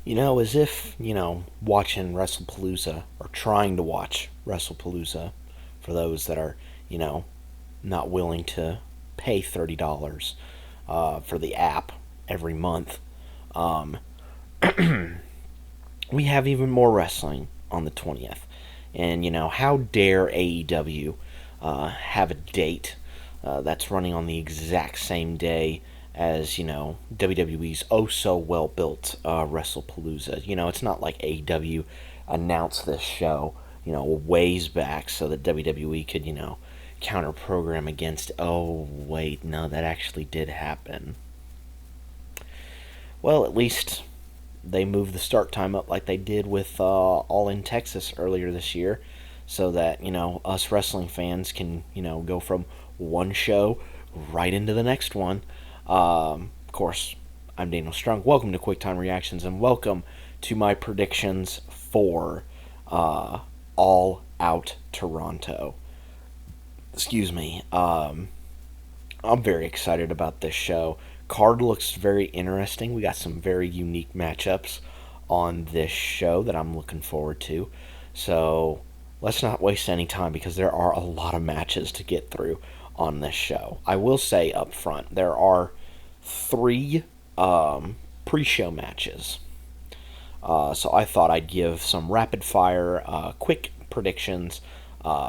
As if, watching WrestlePalooza or trying to watch WrestlePalooza for those that are, you know, not willing to pay $30 for the app every month. Um, we have even more wrestling on the 20th. And, how dare AEW have a date that's running on the exact same day as, WWE's oh so well built WrestlePalooza. It's not like AEW announced this show, ways back so that WWE could, counter program against, oh, wait, no, that actually did happen. Well, at least they moved the start time up like they did with All in Texas earlier this year, so that us wrestling fans can go from one show right into the next one. Of course, I'm Daniel Strunk. Welcome to Quick Time Reactions, and welcome to my predictions for All Out Toronto. Excuse me. I'm very excited about this show. Card looks very interesting. We got some very unique matchups on this show that I'm looking forward to. So let's not waste any time because there are a lot of matches to get through on this show. I will say up front, there are three pre-show matches. So I thought I'd give some rapid fire, quick predictions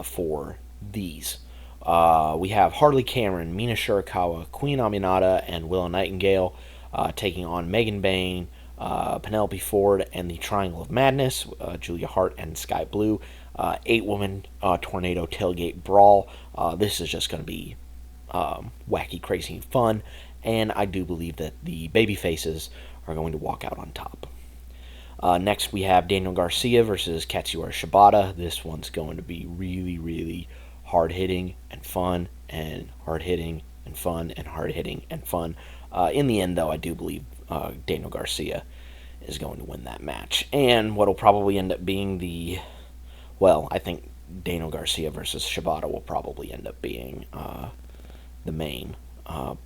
for these. We have Harley Cameron, Mina Shirakawa, Queen Aminata, and Willow Nightingale taking on Megan Bayne, Penelope Ford, and the Triangle of Madness, Julia Hart and Sky Blue. 8-woman tornado tailgate brawl. This is just going to be wacky, crazy, and fun, and I do believe that the baby faces are going to walk out on top. Next, we have Daniel Garcia versus Katsuyori Shibata. This one's going to be really, really hard-hitting and fun, and hard-hitting and fun, and hard-hitting and fun. In the end, though, I do believe Daniel Garcia is going to win that match. And what'll probably end up being I think Daniel Garcia versus Shibata will probably end up being the main.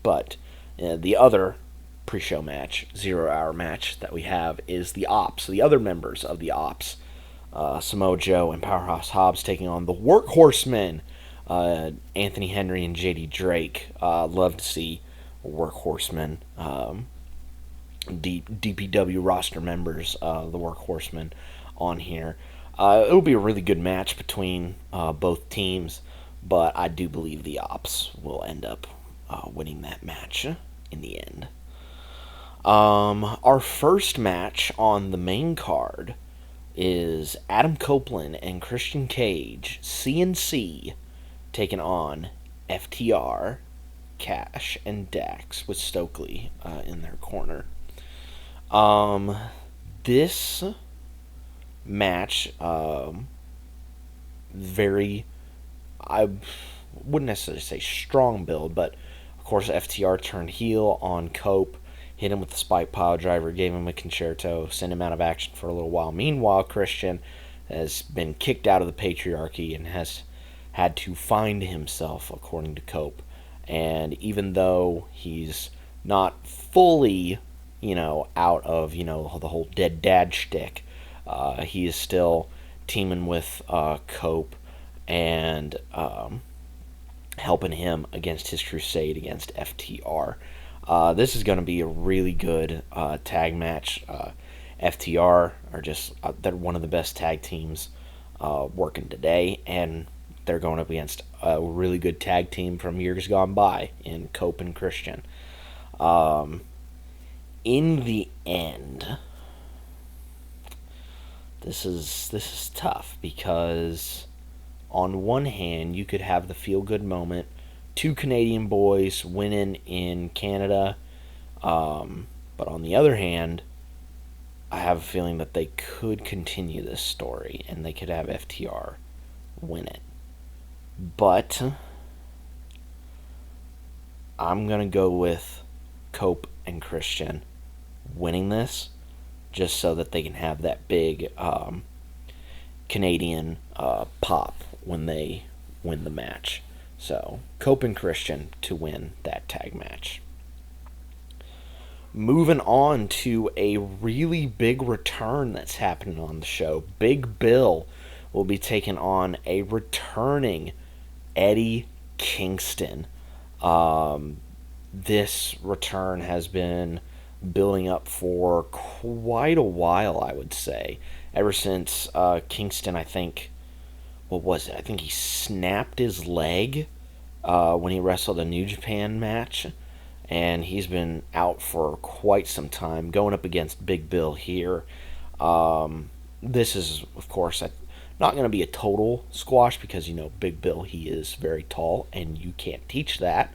But the other pre-show match, 0-hour match that we have is the Ops, the other members of the Ops. Samoa Joe and Powerhouse Hobbs taking on the Workhorsemen, Anthony Henry and JD Drake. Love to see Workhorsemen, DPW roster members, the Workhorsemen on here. It'll be a really good match between both teams, but I do believe the Ops will end up winning that match in the end. Our first match on the main card is Adam Copeland and Christian Cage, CNC, taking on FTR, Cash, and Dax with Stokely in their corner. This match, I wouldn't necessarily say strong build, but of course FTR turned heel on Cope, hit him with the spike pile driver, gave him a concerto, sent him out of action for a little while. Meanwhile, Christian has been kicked out of the patriarchy and has had to find himself, according to Cope. And even though he's not fully, out of, the whole dead dad shtick, he is still teaming with Cope and helping him against his crusade against FTR. This is going to be a really good tag match. FTR are they're one of the best tag teams working today, and they're going up against a really good tag team from years gone by in Cope and Christian. In the end, this is tough because on one hand you could have the feel-good moment, two Canadian boys winning in Canada, but on the other hand, I have a feeling that they could continue this story and they could have FTR win it. But I'm going to go with Cope and Christian winning this just so that they can have that big Canadian pop when they win the match. So, Cope and Christian to win that tag match. Moving on to a really big return that's happening on the show. Big Bill will be taking on a returning Eddie Kingston. This return has been building up for quite a while, I would say. Ever since Kingston, I think, what was it? I think he snapped his leg when he wrestled a New Japan match, and he's been out for quite some time, going up against Big Bill here. This is, of course, not going to be a total squash because, Big Bill, he is very tall, and you can't teach that.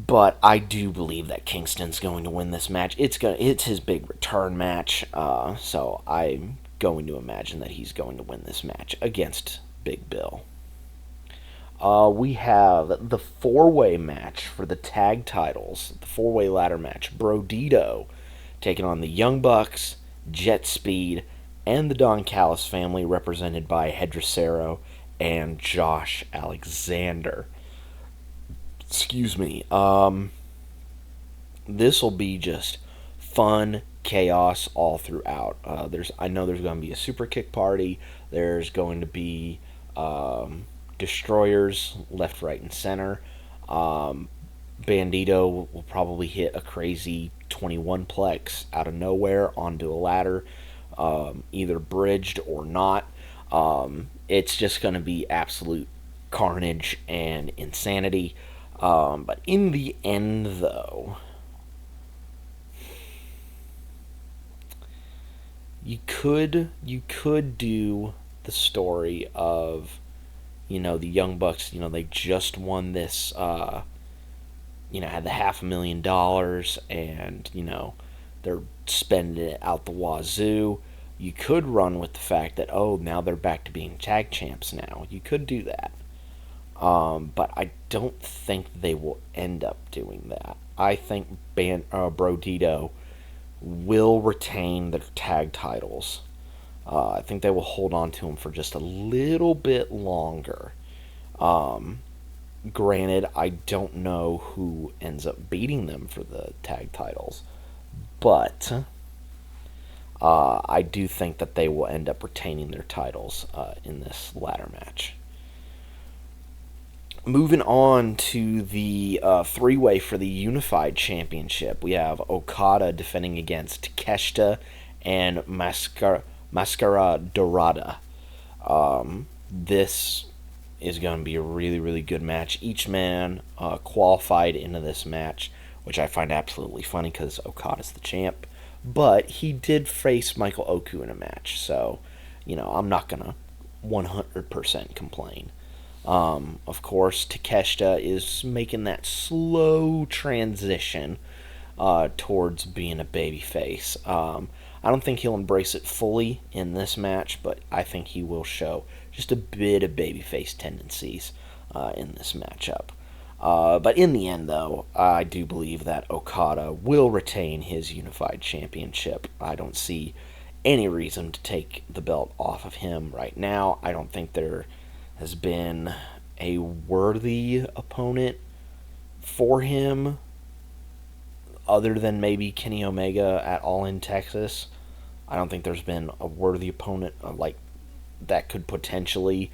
But I do believe that Kingston's going to win this match. It's his big return match, so I'm going to imagine that he's going to win this match against Big Bill. We have the four-way match for the tag titles, the four-way ladder match. Brodito taking on the Young Bucks, Jet Speed, and the Don Callis family, represented by Hedricero and Josh Alexander. Excuse me. This will be just fun chaos all throughout. I know there's going to be a super kick party. There's going to be destroyers left, right, and center. Bandito will probably hit a crazy 21 plex out of nowhere onto a ladder, either bridged or not. It's just going to be absolute carnage and insanity. But in the end, though, you could do the story of, the Young Bucks. They just won this. Had the $500,000, and they're spending it out the wazoo. You could run with the fact that now they're back to being tag champs. Now you could do that. But I don't think they will end up doing that. I think Brodito will retain their tag titles. I think they will hold on to them for just a little bit longer. Granted, I don't know who ends up beating them for the tag titles, but I do think that they will end up retaining their titles in this ladder match. Moving on to the three-way for the Unified Championship, we have Okada defending against Takeshita and Mascara Dorada. This is going to be a really, really good match. Each man qualified into this match, which I find absolutely funny because Okada's the champ. But he did face Michael Oku in a match, so, I'm not going to 100% complain. Of course, Takeshita is making that slow transition towards being a babyface. I don't think he'll embrace it fully in this match, but I think he will show just a bit of babyface tendencies in this matchup. But in the end, though, I do believe that Okada will retain his Unified Championship. I don't see any reason to take the belt off of him right now. I don't think there has been a worthy opponent for him other than maybe Kenny Omega at All In Texas. I don't think there's been a worthy opponent that could potentially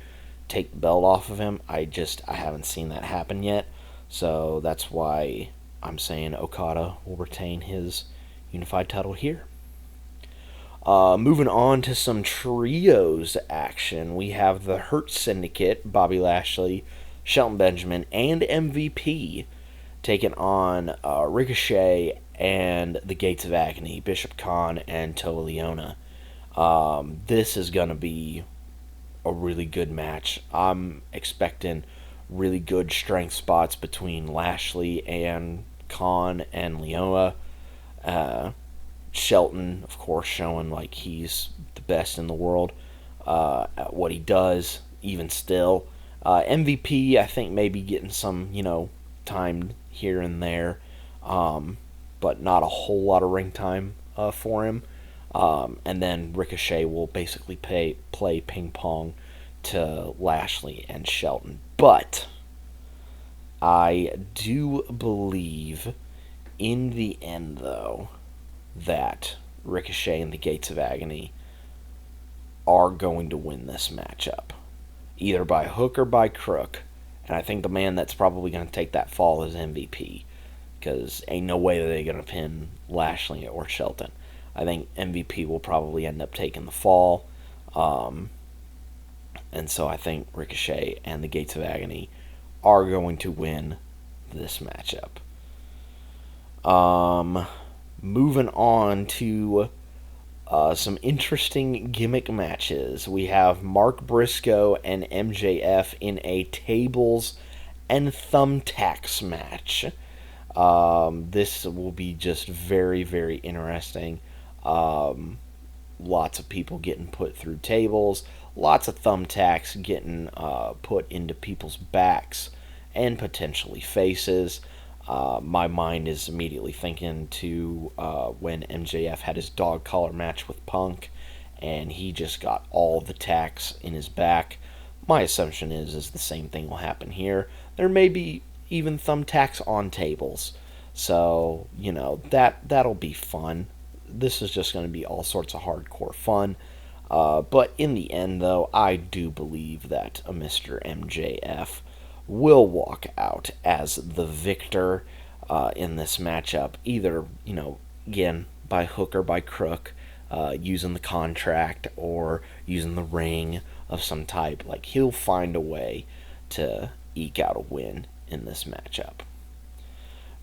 take the belt off of him. I haven't seen that happen yet. So that's why I'm saying Okada will retain his unified title here. Moving on to some trios action, we have the Hurt Syndicate, Bobby Lashley, Shelton Benjamin, and MVP taking on Ricochet and the Gates of Agony, Bishop Khan and Toa Liona. This is going to be a really good match. I'm expecting really good strength spots between Lashley and Khan and Leona. Shelton, of course, showing like he's the best in the world at what he does, even still. MVP, I think, maybe getting some, time here and there, but not a whole lot of ring time for him. And then Ricochet will basically play ping pong to Lashley and Shelton. But I do believe in the end, though, that Ricochet and the Gates of Agony are going to win this matchup, either by hook or by crook. And I think the man that's probably going to take that fall is MVP, because ain't no way that they're going to pin Lashley or Shelton. I think MVP will probably end up taking the fall. And so I think Ricochet and the Gates of Agony are going to win this matchup. Moving on to some interesting gimmick matches. We have Mark Briscoe and MJF in a tables and thumbtacks match. This will be just very, very interesting. Lots of people getting put through tables, lots of thumbtacks getting put into people's backs and potentially faces. My mind is immediately thinking to when MJF had his dog collar match with Punk, and he just got all the tacks in his back. My assumption is the same thing will happen here. There may be even thumbtacks on tables, so that'll be fun. This is just going to be all sorts of hardcore fun. But in the end, though, I do believe that a Mr. MJF will walk out as the victor in this matchup, either, again, by hook or by crook, using the contract or using the ring of some type. Like, he'll find a way to eke out a win in this matchup.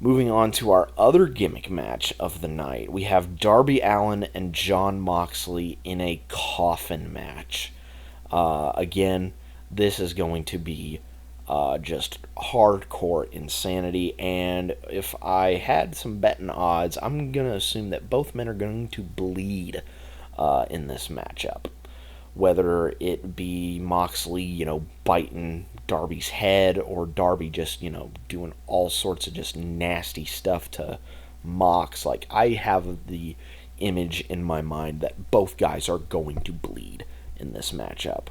Moving on to our other gimmick match of the night, we have Darby Allin and Jon Moxley in a coffin match. Again, this is going to be just hardcore insanity, and if I had some betting odds, I'm going to assume that both men are going to bleed in this matchup. Whether it be Moxley, biting Darby's head, or Darby just, doing all sorts of just nasty stuff to Mox. Like, I have the image in my mind that both guys are going to bleed in this matchup.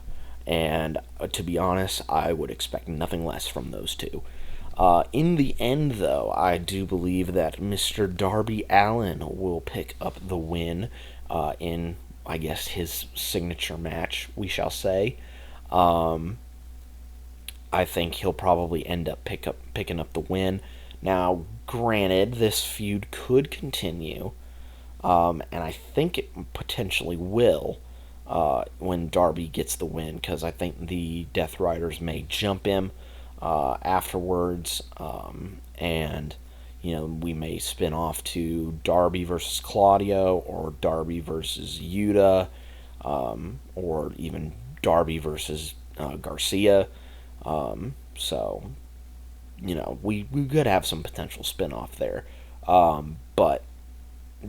And to be honest, I would expect nothing less from those two. In the end, though, I do believe that Mr. Darby Allin will pick up the win in, I guess, his signature match, we shall say. I think he'll probably end up picking up the win. Now, granted, this feud could continue, and I think it potentially will when Darby gets the win, because I think the Deathriders may jump him afterwards, and we may spin off to Darby versus Claudio, or Darby versus Yuta, or even Darby versus Garcia. So, we could have some potential spin-off there. But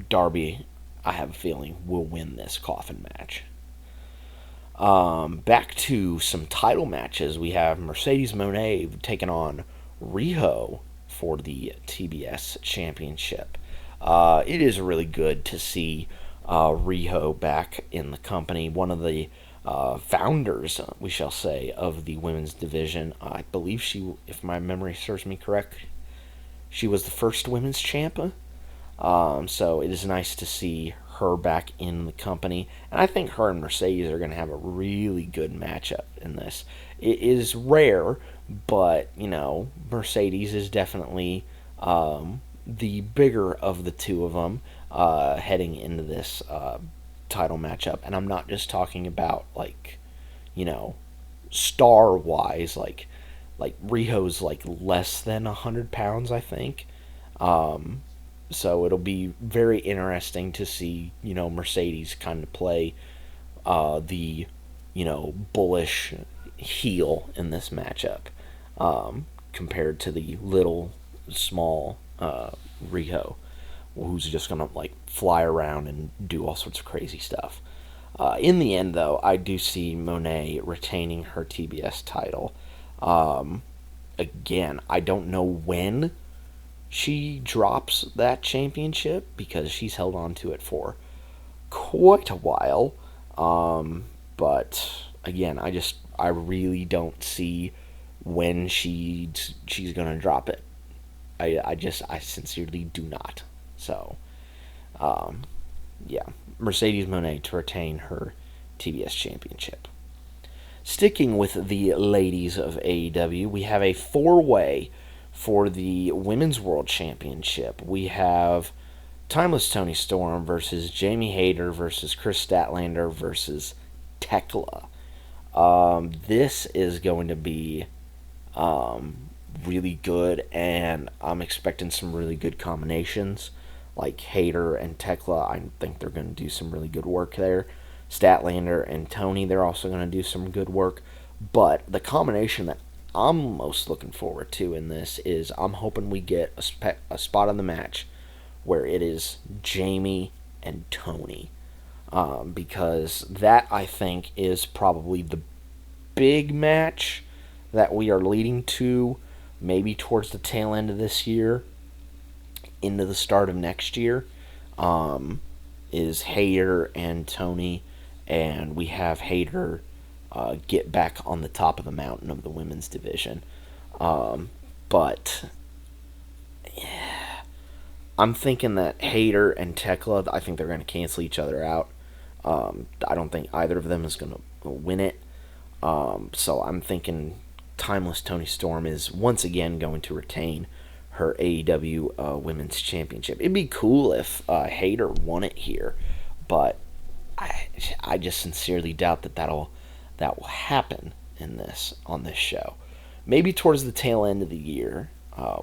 Darby, I have a feeling, will win this coffin match. Back to some title matches. We have Mercedesmone taking on Riho for the TBS Championship. It is really good to see Riho back in the company. One of the founders, we shall say, of the women's division. I believe she, if my memory serves me correct, she was the first women's champ. So it is nice to see her back in the company. And I think her and Mercedes are going to have a really good matchup in this. It is rare, but, Mercedes is definitely the bigger of the two of them heading into this title matchup. And I'm not just talking about, star wise, like Riho's less than 100 pounds, I think. So it'll be very interesting to see Mercedes kind of play the bullish heel in this matchup, compared to the little small Riho, who's just gonna fly around and do all sorts of crazy stuff. In the end, though, I do see Monet retaining her TBS title. Again, I don't know when she drops that championship, because she's held on to it for quite a while. But again, I really don't see when she's gonna drop it. I sincerely do not. So, yeah, Mercedesmone to retain her TBS championship. Sticking with the ladies of AEW, we have a four-way for the Women's World Championship. We have Timeless Toni Storm versus Jamiehayter versus Krisstatlander versus Thekla. This is going to be really good, and I'm expecting some really good combinations. Like Hayter and Thekla, I think they're going to do some really good work there. Statlander and Tony, they're also going to do some good work. But the combination that I'm most looking forward to in this is I'm hoping we get a spot on the match where it is Jamie and Tony. Because that, I think, is probably the big match that we are leading to, maybe towards the tail end of this year, into the start of next year, is Hayter and Tony, and we have Hayter get back on the top of the mountain of the women's division. But yeah, I'm thinking that Hayter and Thekla, I think they're going to cancel each other out. I don't think either of them is going to win it. So I'm thinking Timeless Toni Storm is once again going to retain her AEW Women's Championship. It'd be cool if Hayter won it here, but I just sincerely doubt that will happen on this show. Maybe towards the tail end of the year,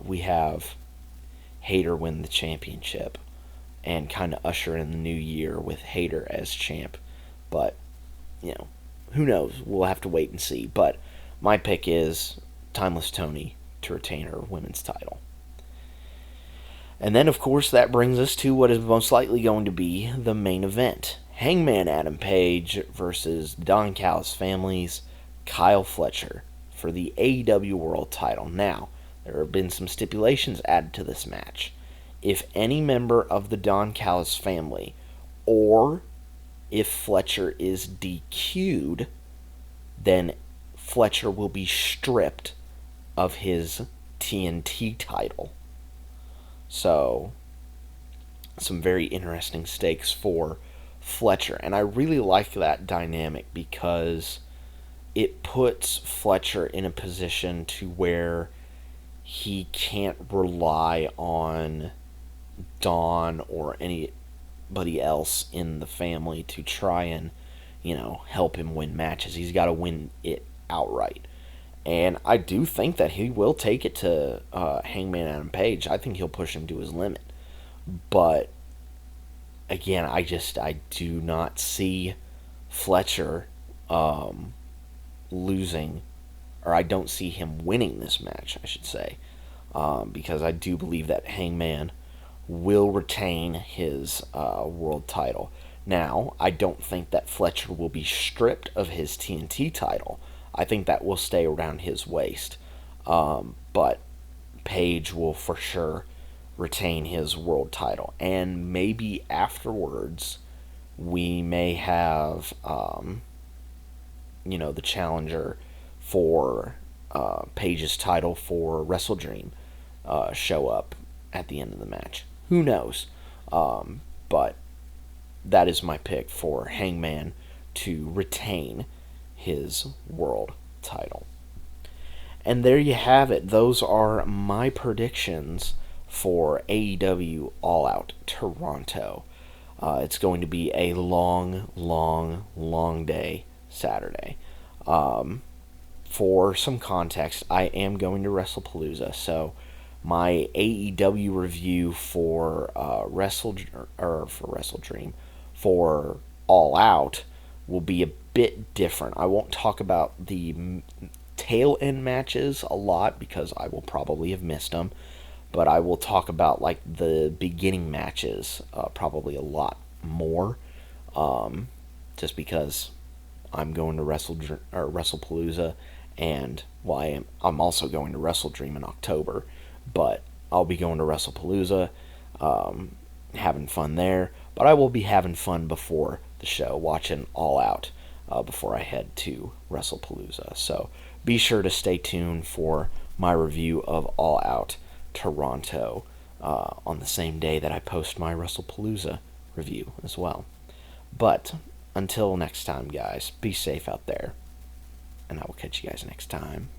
we have Hayter win the championship and kind of usher in the new year with Hayter as champ. But who knows? We'll have to wait and see. But my pick is Timeless Toni to retain her women's title. And then, of course, that brings us to what is most likely going to be the main event. Hangman Adam Page versus Don Callis family's Kyle Fletcher for the AEW World title. Now, there have been some stipulations added to this match. If any member of the Don Callis family, or if Fletcher is DQ'd, then Fletcher will be stripped of his TNT title. So, some very interesting stakes for Fletcher. And I really like that dynamic because it puts Fletcher in a position to where he can't rely on Don or anybody else in the family to try and, help him win matches. He's got to win it outright. And I do think that he will take it to Hangman Adam Page. I think he'll push him to his limit. But, again, I do not see Fletcher losing, or I don't see him winning this match, I should say. Because I do believe that Hangman will retain his world title. Now, I don't think that Fletcher will be stripped of his TNT title. I think that will stay around his waist. But Page will for sure retain his world title. And maybe afterwards, we may have, the challenger for Page's title for Wrestle Dream show up at the end of the match. Who knows? But that is my pick for Hangman to retain his world title. And there you have it. Those are my predictions for AEW All Out Toronto. It's going to be a long, long, long day Saturday. For some context, I am going to WrestlePalooza, so my AEW review for Wrestle Dream for All Out will be a bit different. I won't talk about the tail end matches a lot because I will probably have missed them, but I will talk about like the beginning matches probably a lot more, just because I'm going to WrestlePalooza, and I'm also going to Wrestle Dream in October, but I'll be going to WrestlePalooza, having fun there. But I will be having fun before the show, watching All Out before I head to WrestlePalooza. So be sure to stay tuned for my review of All Out Toronto on the same day that I post my WrestlePalooza review as well. But until next time, guys, be safe out there, and I will catch you guys next time.